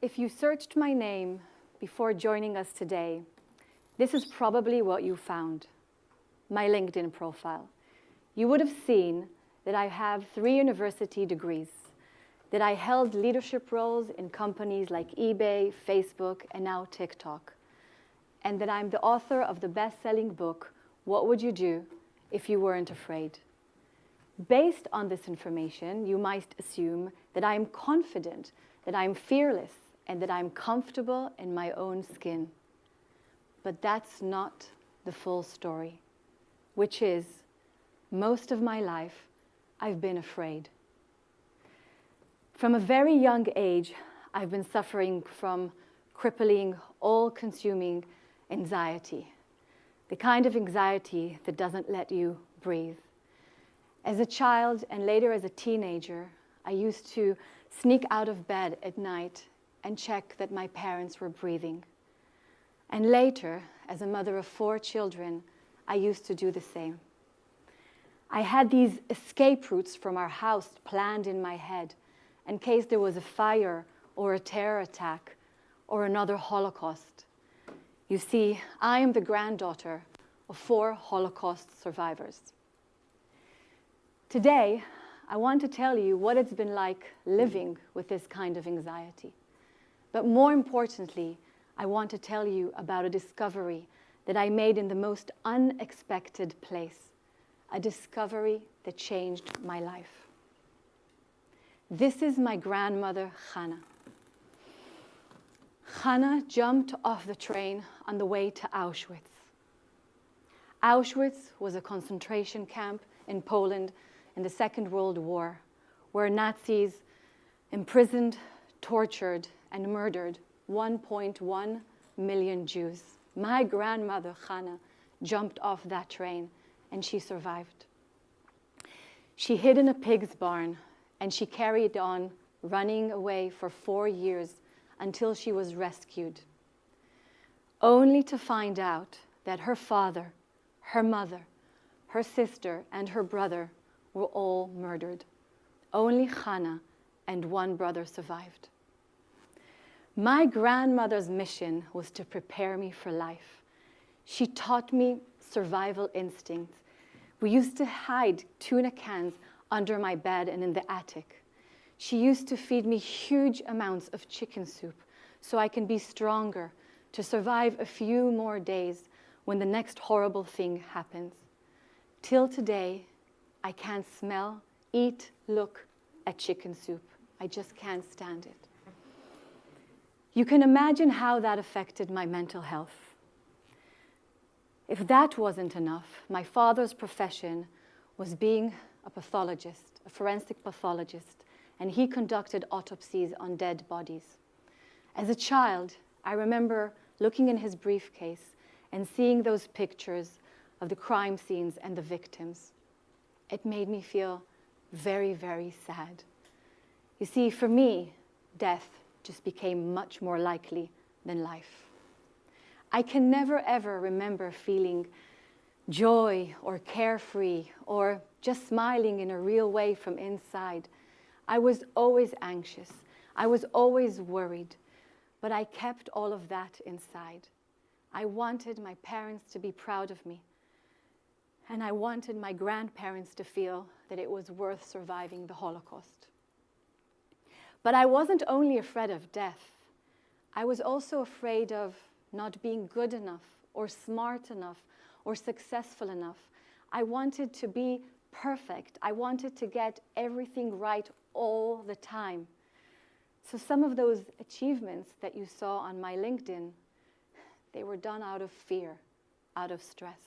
If you searched my name before joining us today, this is probably what you found, my LinkedIn profile. You would have seen that I have 3 university degrees, that I held leadership roles in companies like eBay, Facebook, and now TikTok, and that I'm the author of the best-selling book, What Would You Do If You Weren't Afraid? Based on this information, you might assume that I'm confident, that I'm fearless, and that I'm comfortable in my own skin. But that's not the full story, which is, most of my life, I've been afraid. From a very young age, I've been suffering from crippling, all-consuming anxiety, the kind of anxiety that doesn't let you breathe. As a child and later as a teenager, I used to sneak out of bed at night and check that my parents were breathing. And later, as a mother of 4 children, I used to do the same. I had these escape routes from our house planned in my head in case there was a fire or a terror attack or another Holocaust. You see, I am the granddaughter of 4 Holocaust survivors. Today, I want to tell you what it's been like living with this kind of anxiety. But more importantly, I want to tell you about a discovery that I made in the most unexpected place, a discovery that changed my life. This is my grandmother, Chana. Chana jumped off the train on the way to Auschwitz. Auschwitz was a concentration camp in Poland in the Second World War, where Nazis imprisoned, tortured, and murdered 1.1 million Jews. My grandmother, Chana, jumped off that train, and she survived. She hid in a pig's barn, and she carried on running away for 4 years until she was rescued, only to find out that her father, her mother, her sister, and her brother were all murdered. Only Chana and 1 brother survived. My grandmother's mission was to prepare me for life. She taught me survival instincts. We used to hide tuna cans under my bed and in the attic. She used to feed me huge amounts of chicken soup so I can be stronger, to survive a few more days when the next horrible thing happens. Till today, I can't smell, eat, look at chicken soup. I just can't stand it. You can imagine how that affected my mental health. If that wasn't enough, my father's profession was being a pathologist, a forensic pathologist, and he conducted autopsies on dead bodies. As a child, I remember looking in his briefcase and seeing those pictures of the crime scenes and the victims. It made me feel very, very sad. You see, for me, death just became much more likely than life. I can never ever remember feeling joy or carefree or just smiling in a real way from inside. I was always anxious. I was always worried, but I kept all of that inside. I wanted my parents to be proud of me, and I wanted my grandparents to feel that it was worth surviving the Holocaust. But I wasn't only afraid of death. I was also afraid of not being good enough or smart enough or successful enough. I wanted to be perfect. I wanted to get everything right all the time. So some of those achievements that you saw on my LinkedIn, they were done out of fear, out of stress.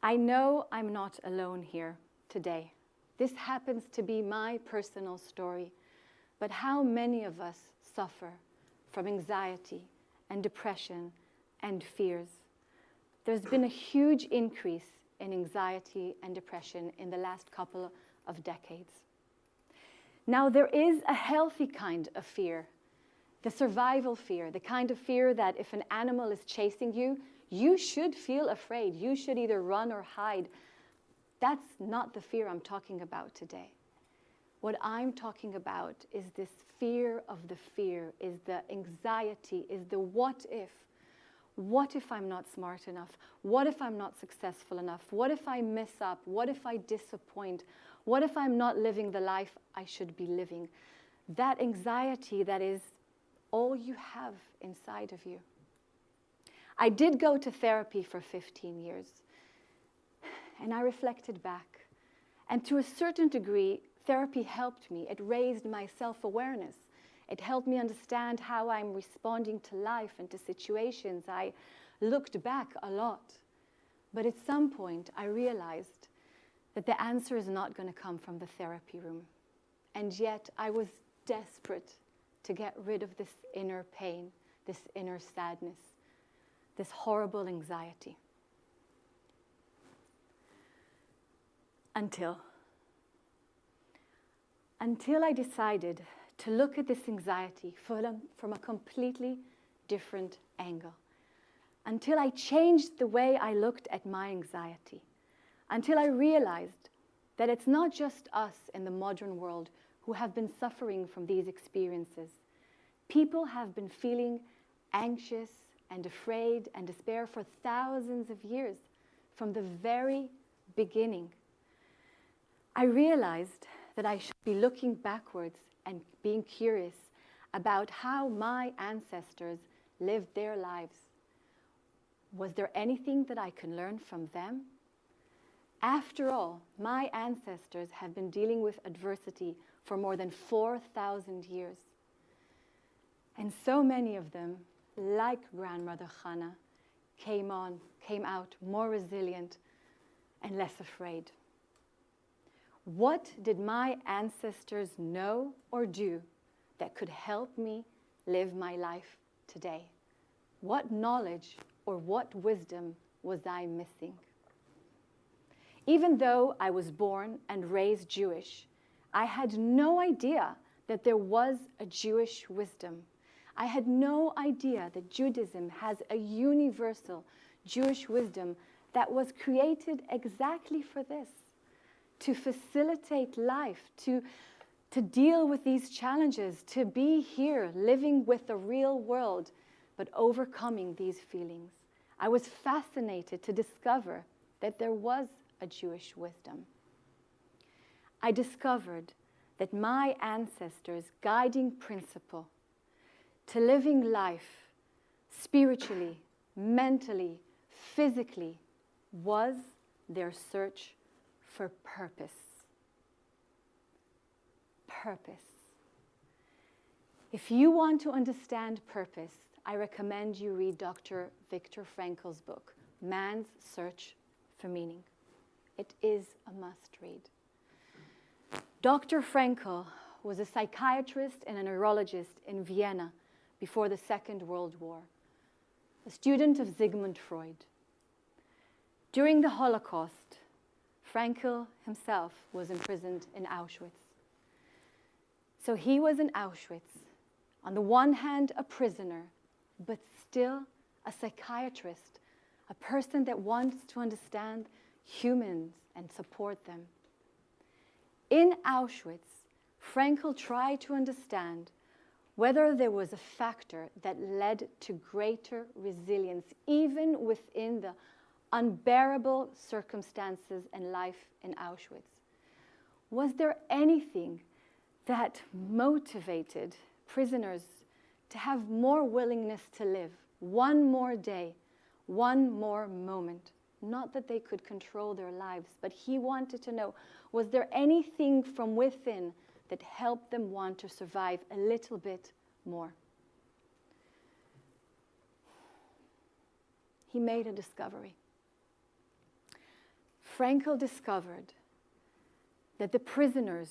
I know I'm not alone here today. This happens to be my personal story. But how many of us suffer from anxiety and depression and fears? There's been a huge increase in anxiety and depression in the last couple of decades. Now, there is a healthy kind of fear, the survival fear, the kind of fear that if an animal is chasing you, you should feel afraid. You should either run or hide. That's not the fear I'm talking about today. What I'm talking about is this fear of the fear, is the anxiety, is the what if. What if I'm not smart enough? What if I'm not successful enough? What if I mess up? What if I disappoint? What if I'm not living the life I should be living? That anxiety that is all you have inside of you. I did go to therapy for 15 years, and I reflected back. And to a certain degree, therapy helped me. It raised my self-awareness. It helped me understand how I'm responding to life and to situations. I looked back a lot. But at some point, I realized that the answer is not going to come from the therapy room. And yet, I was desperate to get rid of this inner pain, this inner sadness, this horrible anxiety. Until I decided to look at this anxiety from a completely different angle. Until I changed the way I looked at my anxiety. Until I realized that it's not just us in the modern world who have been suffering from these experiences. People have been feeling anxious and afraid and despair for thousands of years, from the very beginning. I realized that I should be looking backwards and being curious about how my ancestors lived their lives. Was there anything that I can learn from them? After all, my ancestors have been dealing with adversity for more than 4,000 years. And so many of them, like grandmother Hannah, came out more resilient and less afraid. What did my ancestors know or do that could help me live my life today? What knowledge or what wisdom was I missing? Even though I was born and raised Jewish, I had no idea that there was a Jewish wisdom. I had no idea that Judaism has a universal Jewish wisdom that was created exactly for this, to facilitate life, to deal with these challenges, to be here living with the real world, but overcoming these feelings. I was fascinated to discover that there was a Jewish wisdom. I discovered that my ancestors' guiding principle to living life spiritually, mentally, physically, was their search for purpose. Purpose. If you want to understand purpose, I recommend you read Dr. Viktor Frankl's book, Man's Search for Meaning. It is a must-read. Dr. Frankl was a psychiatrist and a neurologist in Vienna before the Second World War, a student of Sigmund Freud. During the Holocaust, Frankl himself was imprisoned in Auschwitz. So he was in Auschwitz, on the one hand a prisoner, but still a psychiatrist, a person that wants to understand humans and support them. In Auschwitz, Frankl tried to understand whether there was a factor that led to greater resilience, even within the unbearable circumstances and life in Auschwitz. Was there anything that motivated prisoners to have more willingness to live one more day, one more moment? Not that they could control their lives, but he wanted to know, was there anything from within that helped them want to survive a little bit more? He made a discovery. Frankl discovered that the prisoners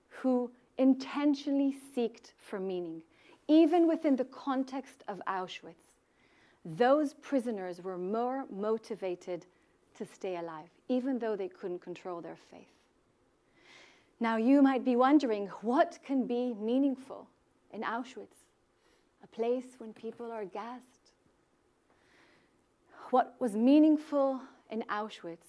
who intentionally sought for meaning, even within the context of Auschwitz, those prisoners were more motivated to stay alive, even though they couldn't control their faith. Now you might be wondering, what can be meaningful in Auschwitz? A place when people are gassed? What was meaningful in Auschwitz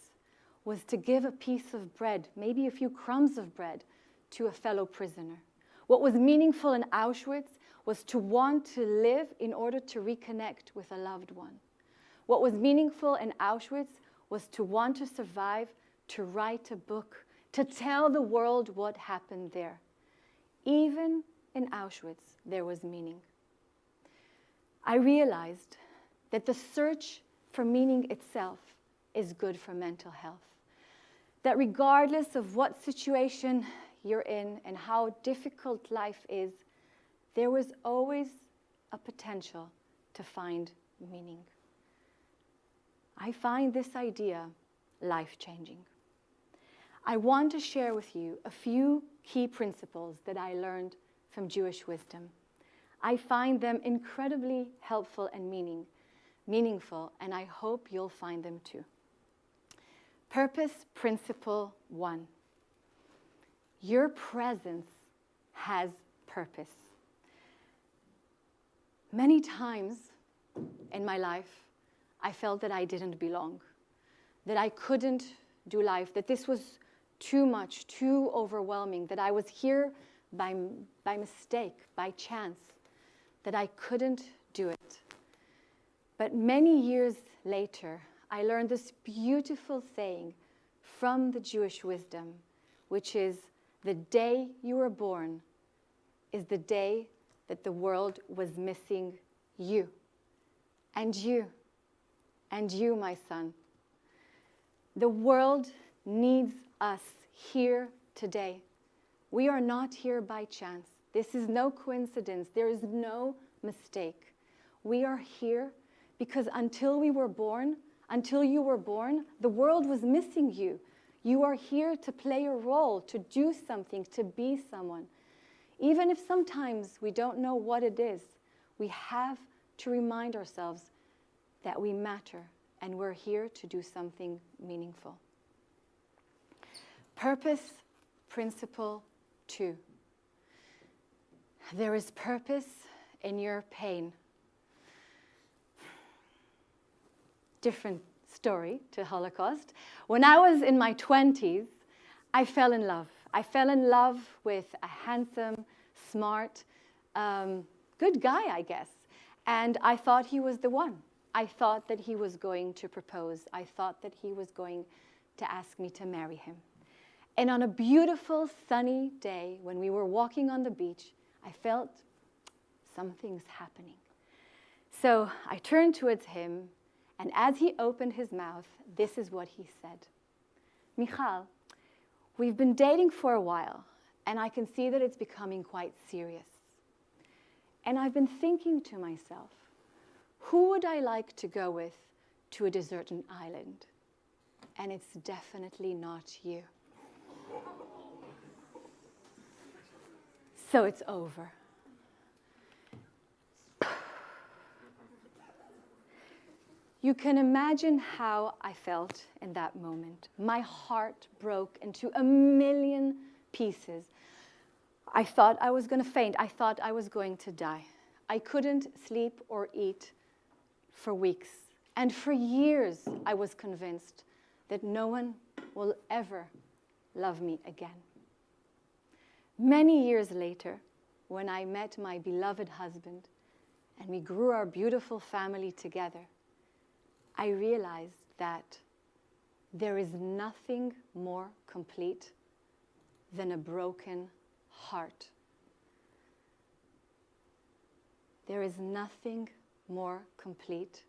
was to give a piece of bread, maybe a few crumbs of bread, to a fellow prisoner. What was meaningful in Auschwitz was to want to live in order to reconnect with a loved one. What was meaningful in Auschwitz was to want to survive, to write a book, to tell the world what happened there. Even in Auschwitz, there was meaning. I realized that the search for meaning itself is good for mental health. That regardless of what situation you're in and how difficult life is, there was always a potential to find meaning. I find this idea life-changing. I want to share with you a few key principles that I learned from Jewish wisdom. I find them incredibly helpful and meaningful, and I hope you'll find them too. Purpose principle 1. Your presence has purpose. Many times in my life, I felt that I didn't belong, that I couldn't do life, that this was too much, too overwhelming, that I was here by mistake, by chance, that I couldn't do it. But many years later, I learned this beautiful saying from the Jewish wisdom, which is, the day you were born is the day that the world was missing you. And you, my son. The world needs us here today. We are not here by chance. This is no coincidence. There is no mistake. We are here because until you were born, the world was missing you. You are here to play a role, to do something, to be someone. Even if sometimes we don't know what it is, we have to remind ourselves that we matter and we're here to do something meaningful. Purpose principle 2. There is purpose in your pain. Different story to Holocaust. When I was in my 20s, I fell in love. I fell in love with a handsome, smart, good guy, I guess. And I thought he was the one. I thought that he was going to propose. I thought that he was going to ask me to marry him. And on a beautiful sunny day, when we were walking on the beach, I felt something's happening. So I turned towards him, and as he opened his mouth, this is what he said. Michal, we've been dating for a while, and I can see that it's becoming quite serious. And I've been thinking to myself, who would I like to go with to a deserted island? And it's definitely not you. So it's over. You can imagine how I felt in that moment. My heart broke into a million pieces. I thought I was going to faint. I thought I was going to die. I couldn't sleep or eat for weeks. And for years, I was convinced that no one will ever love me again. Many years later, when I met my beloved husband and we grew our beautiful family together, I realized that there is nothing more complete than a broken heart. There is nothing more complete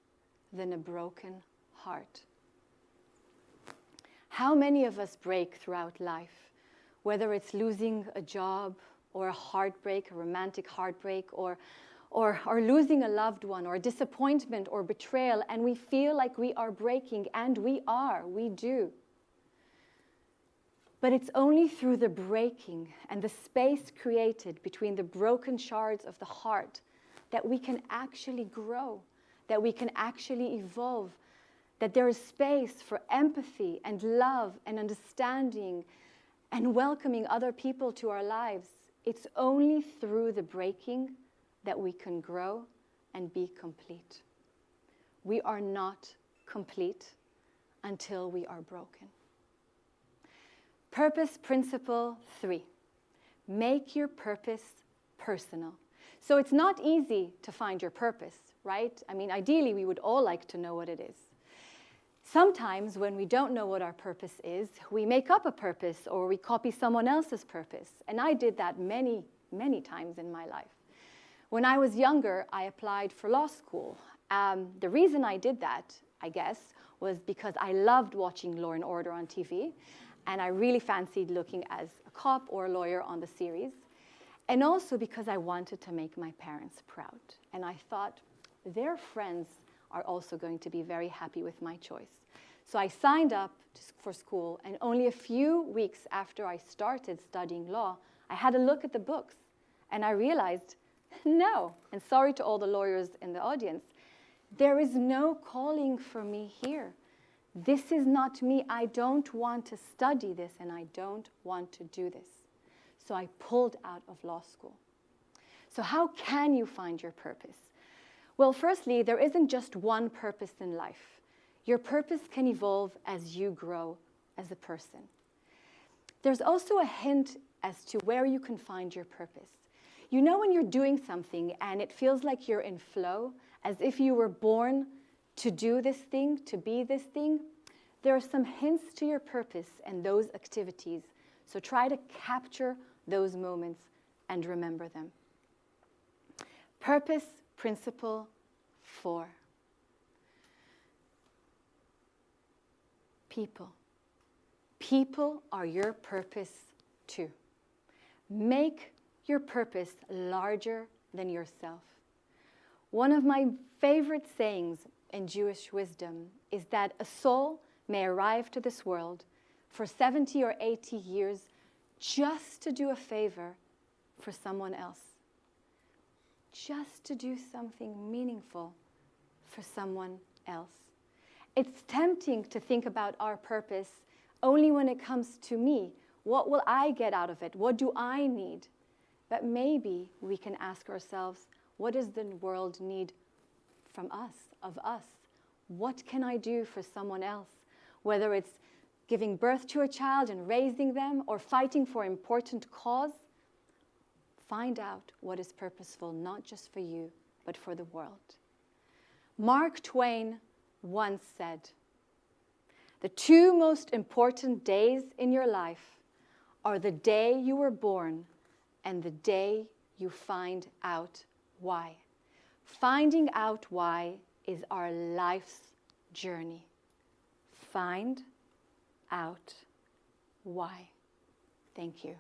than a broken heart. How many of us break throughout life, whether it's losing a job or a heartbreak, a romantic heartbreak, or losing a loved one, or disappointment or betrayal, and we feel like we are breaking, and we do. But it's only through the breaking and the space created between the broken shards of the heart that we can actually grow, that we can actually evolve, that there is space for empathy and love and understanding and welcoming other people to our lives. It's only through the breaking that we can grow and be complete. We are not complete until we are broken. Purpose principle 3. Make your purpose personal. So it's not easy to find your purpose, right? I mean, ideally, we would all like to know what it is. Sometimes when we don't know what our purpose is, we make up a purpose or we copy someone else's purpose. And I did that many, many times in my life. When I was younger, I applied for law school. The reason I did that, I guess, was because I loved watching Law and Order on TV, and I really fancied looking as a cop or a lawyer on the series, and also because I wanted to make my parents proud. And I thought their friends are also going to be very happy with my choice. So I signed up for school, and only a few weeks after I started studying law, I had a look at the books, and I realized, no, and sorry to all the lawyers in the audience, there is no calling for me here. This is not me. I don't want to study this, and I don't want to do this. So I pulled out of law school. So how can you find your purpose? Well, firstly, there isn't just one purpose in life. Your purpose can evolve as you grow as a person. There's also a hint as to where you can find your purpose. You know when you're doing something and it feels like you're in flow, as if you were born to do this thing, to be this thing? There are some hints to your purpose and those activities. So try to capture those moments and remember them. Purpose principle 4. People. People are your purpose too. Make your purpose larger than yourself. One of my favorite sayings in Jewish wisdom is that a soul may arrive to this world for 70 or 80 years just to do a favor for someone else. Just to do something meaningful for someone else. It's tempting to think about our purpose only when it comes to me. What will I get out of it? What do I need? But maybe we can ask ourselves, what does the world need from us, of us? What can I do for someone else? Whether it's giving birth to a child and raising them or fighting for an important cause, find out what is purposeful, not just for you, but for the world. Mark Twain once said, "The two most important days in your life are the day you were born and the day you find out why." Finding out why is our life's journey. Find out why. Thank you.